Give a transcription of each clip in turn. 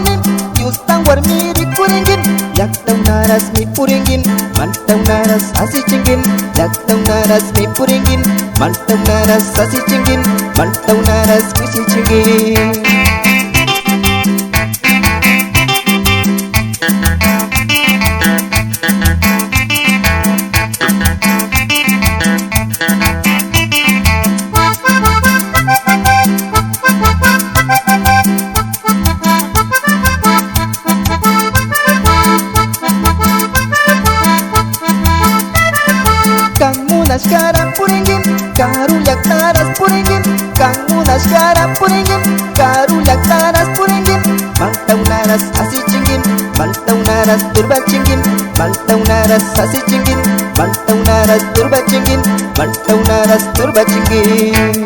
warnin Yustang warmiri kuringin Yaktang naras mi puringin Mantang naras asi cingin Yaktang naras mi puringin Mantang naras asi cingin Mantang naras kusi cingin. Sekarang puringin, karuyak taras puringin. Kamu sekarang puringin, karuyak taras puringin. Mantau naras asi cingin, mantau naras turba cingin. Mantau naras asi cingin, mantau naras turba cingin. Mantau naras turba cingin.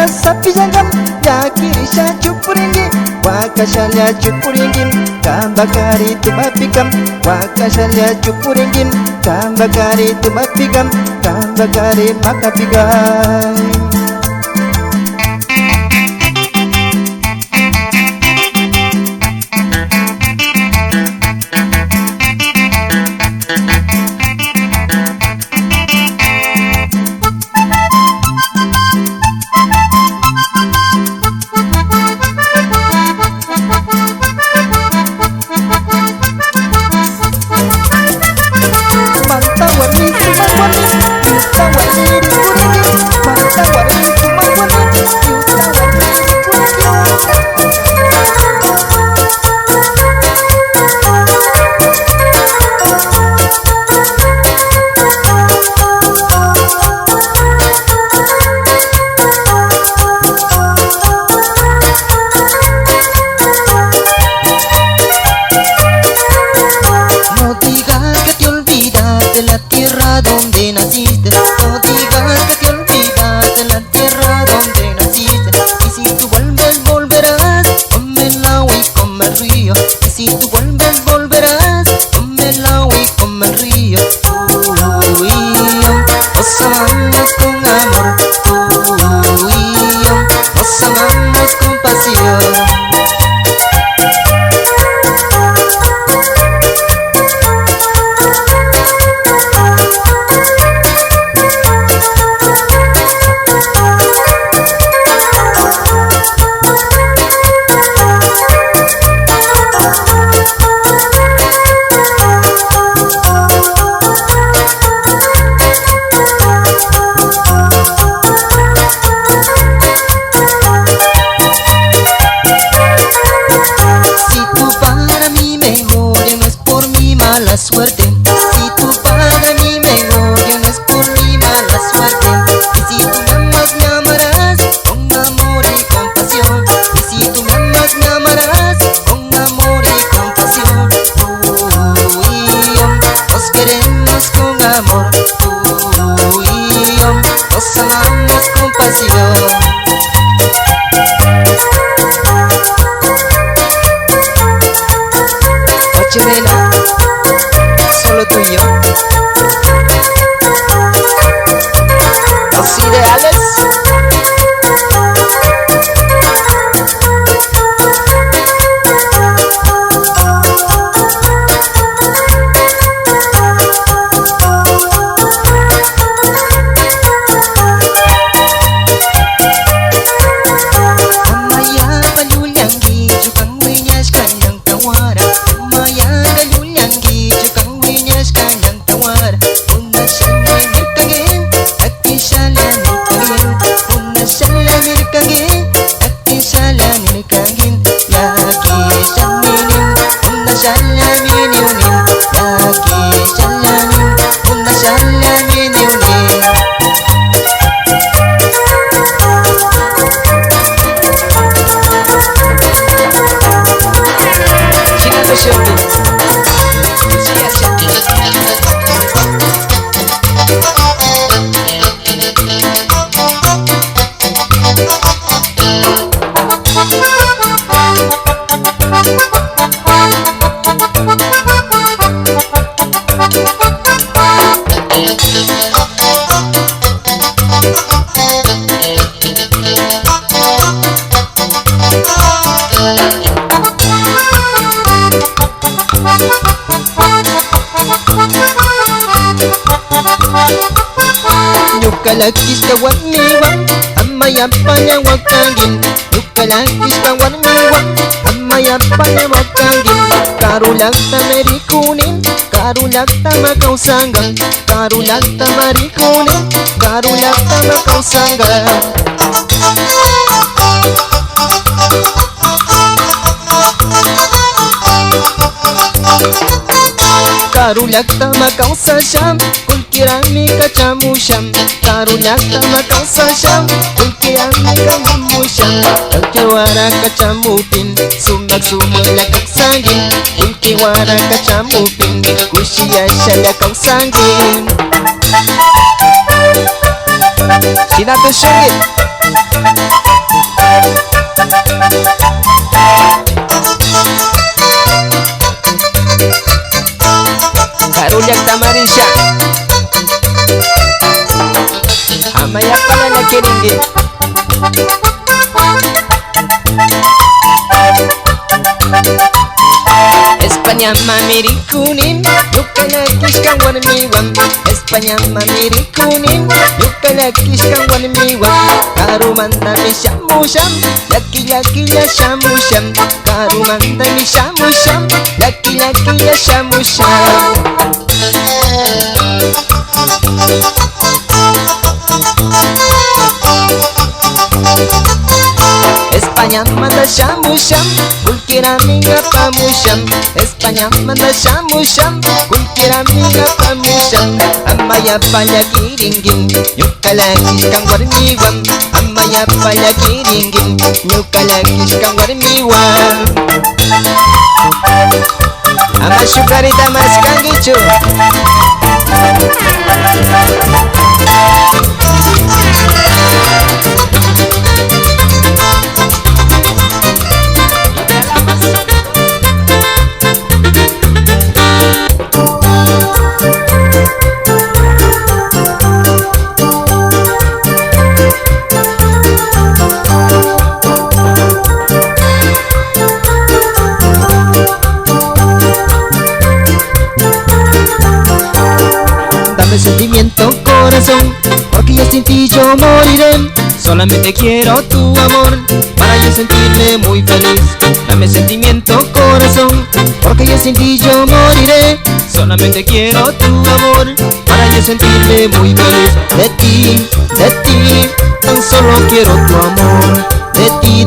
Sapi jangam ya kiri sha cupuringin wakashalya cupuringin kambakari tumapikam wakashalya cupuringin kambakari tumapikam kambakari makapigam. Suerte, si tú para mí me odias, no es por mi mala suerte. Y si tú me amas, me amarás con amor y compasión. Y si tú me amas, me amarás con amor y compasión. Tú y yo nos queremos con amor. Tú y yo nos amamos con pasión. Ochimena, solo tú y yo. Los ideales. Amaya palulangi jukang winyas kanyang tawara. Amaya palulangi jukang winyas kanyang tawara. Una shala mirkagin, ati shala mirkagin. Una shala mirkagin, ati shala mirkagin. Lagi shaminin, una shala miniunin. Lagi shalamin, una shala miniunin. Sigan presionando. Yukalakis kawan miwang amayapanya wakangin. Yukalakis kawan miwang amayapanya wakangin. Karulakta merikunin, karulakta makausanggang. Karulakta marikunin, karulakta makausanggang. Karulakta makausasham, kulkirami kachamusham. Karulakta makausasham, kulkirami kachamusham. Kulkiwara kachamupin, sumak sumalakak sangin. Kulkiwara kachamupin, kushiya shalakak sangin. Sinato Shungit. Karulakta Marisha amaya pala na kiringi. Espanya mamirikunin, yukalakis kang warmiwam. Espanya mamirikunin, yukalakis kang warmiwam. Karumanda mi shamusham, laki-laki la shamusham. Karumanda mi shamusham, laki-laki la shamusham. Espanya manda shamusham, kulkirami ngapamusham. Espanya manda shamusham, kulkirami ngapamusham. Amaya pala kiringging, yukalakis kang warmiwam. Amaya pala kiringging, yukalakis kang warmiwam. Ama syukarita mas kanggicu. Sentimiento corazón, porque yo sin ti yo moriré. Solamente quiero tu amor, para yo sentirme muy feliz. Dame sentimiento corazón, porque yo sin ti yo moriré. Solamente quiero tu amor, para yo sentirme muy feliz. De ti, tan solo quiero tu amor. De ti,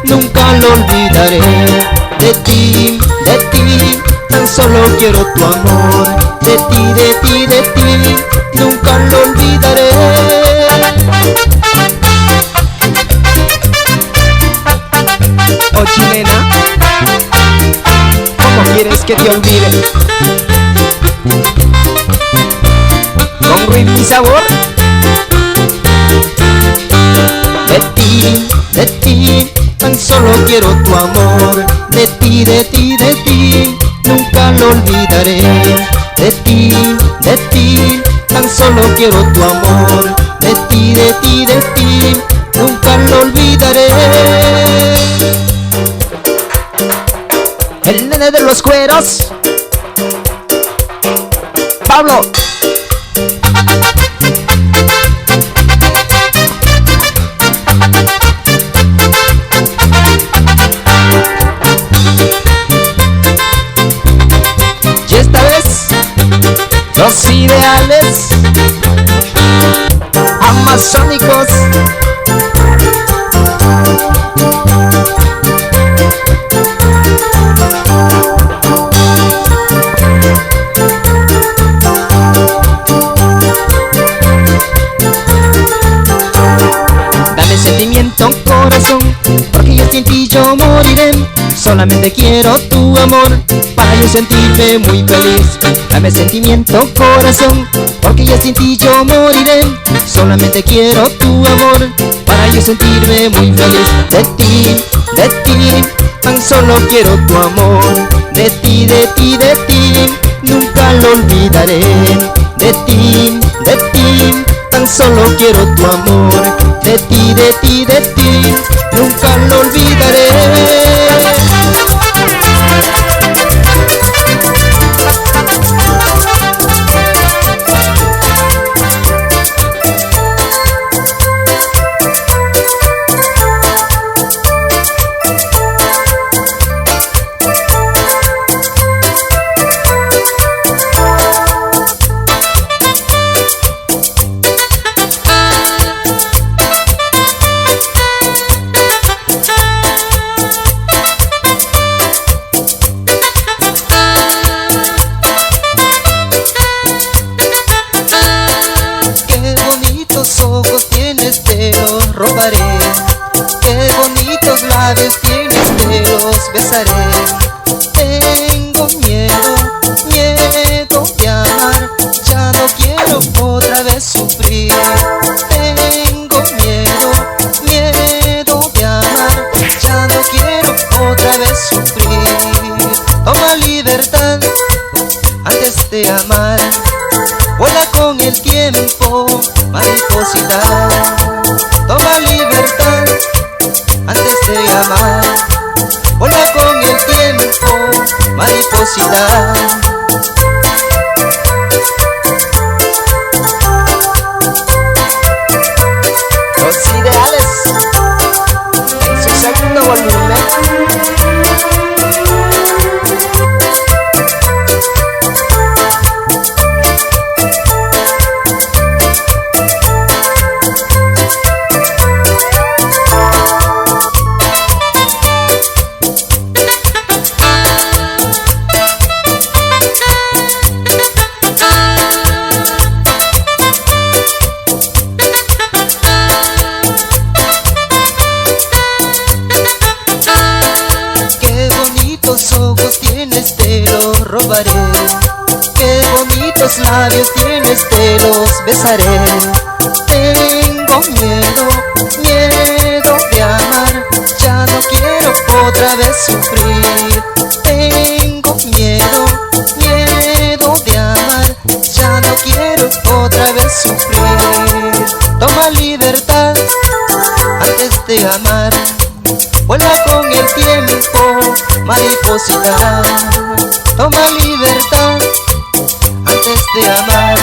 nunca lo olvidaré. De ti, tan solo quiero tu amor. De ti, nunca lo olvidaré. Oh chilena, ¿cómo quieres que te olvide? Con ritmo y sabor. De ti, tan solo quiero tu amor. De ti, nunca lo olvidaré. De ti, tan solo quiero tu amor. De ti, nunca lo olvidaré. El nene de los cueros, Pablo. Y esta vez los ideales amazónicos. Dame sentimiento corazón, porque yo sin ti yo moriré. Solamente quiero tu amor, para yo sentirme muy feliz. Dame sentimiento corazón, porque yo sin ti yo moriré. Solamente quiero tu amor, para yo sentirme muy feliz. De ti, tan solo quiero tu amor. De ti, nunca lo olvidaré. De ti, tan solo quiero tu amor. De ti, nunca lo olvidaré. libertad antes de amar. Vuela con el tiempo, mariposita. Toma libertad antes de amar. Vuela con el tiempo, mariposita. Los ideales en su segundo volumen. Robaré. Qué bonitos labios tienes, te los besaré. Tengo miedo, miedo de amar. Ya no quiero otra vez sufrir. Tengo miedo, miedo de amar. Ya no quiero otra vez sufrir. Toma libertad antes de amar. Vuela con el tiempo, mariposita. Toma libertad antes de amar.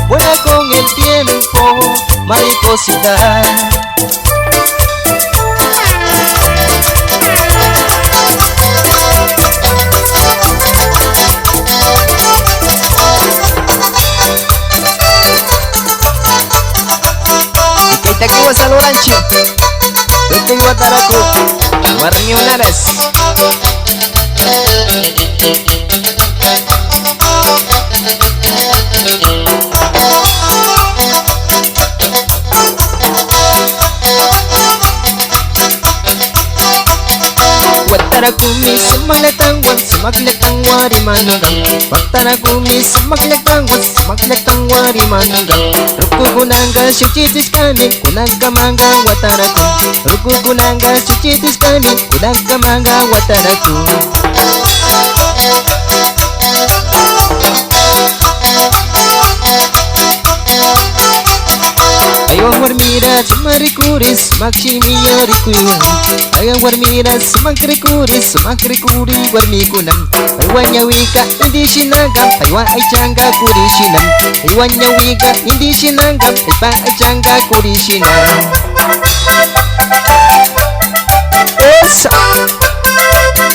Vuela con el tiempo, mariposita. Kita kiwa sa Lorancho. Tutoy Wataraku. Warni Unaras. Watarakumi sumaglagtangwan, sumaglagtangwari manunggang. Watarakumi sumaglagtangwan, sumaglagtangwari manunggang. Rukukunanga shuchitis kami, kunagkamanga wataraku. Rukukunanga shuchitis kami, kunagkamanga wataraku. Ayang warmiras marikuris makshimiya rikuyan. Ayang warmiras makrikuris makrikuri warmikunam. Aywan nyawika hindi sinagam, aywan ay tiyangga kurisinam. Aywan nyawika hindi sinagam, aypa ay tiyangga kurisinam. Esa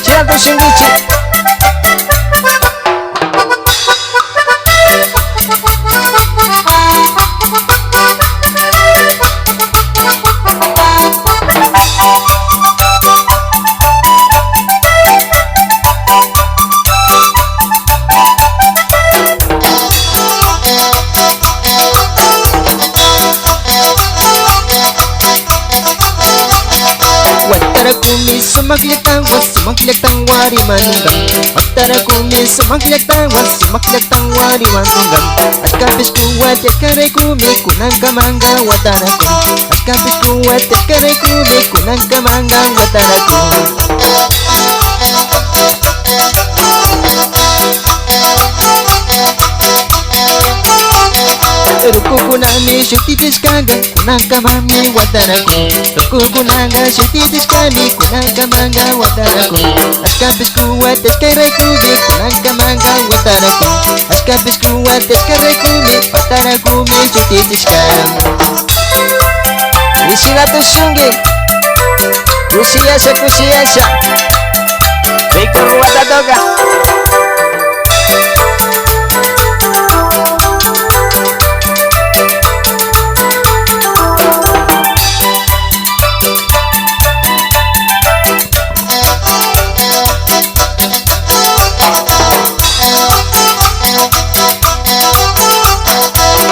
Chirato Shingichi. Watarakumi sumaglagtangwan, sumaglagtangwari manunggang. Watarakumi sumaglagtangwan, sumaglagtangwari manunggang. At kapis kuwat at karekumi kunagkamanga wataraku. At kapis kuwat at karekumi kunagkamanga wataraku. Rukukunami shuktitis kaga kunagkamami wataraku. Rukukunanga shuktitis kami kunagkamanga wataraku. Askapis kuwat at karekumi kunagkamanga wataraku. Askapis kuwat at karekumi watarakumi shuktitis kami. Nishinato Shungi Kushiyasha Kushiyasha Victor Watadoga.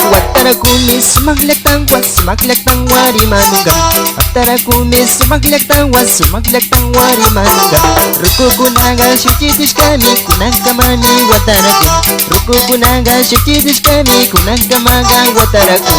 Watarakumi sumaglagtangwan, sumaglagtangwari manunggang. Watarakumi sumaglagtangwan, sumaglagtangwari manunggang. Rukukunanga shuchitis kami kunagkamani wataraku. Rukukunanga shuchitis kami kunagkamanga wataraku.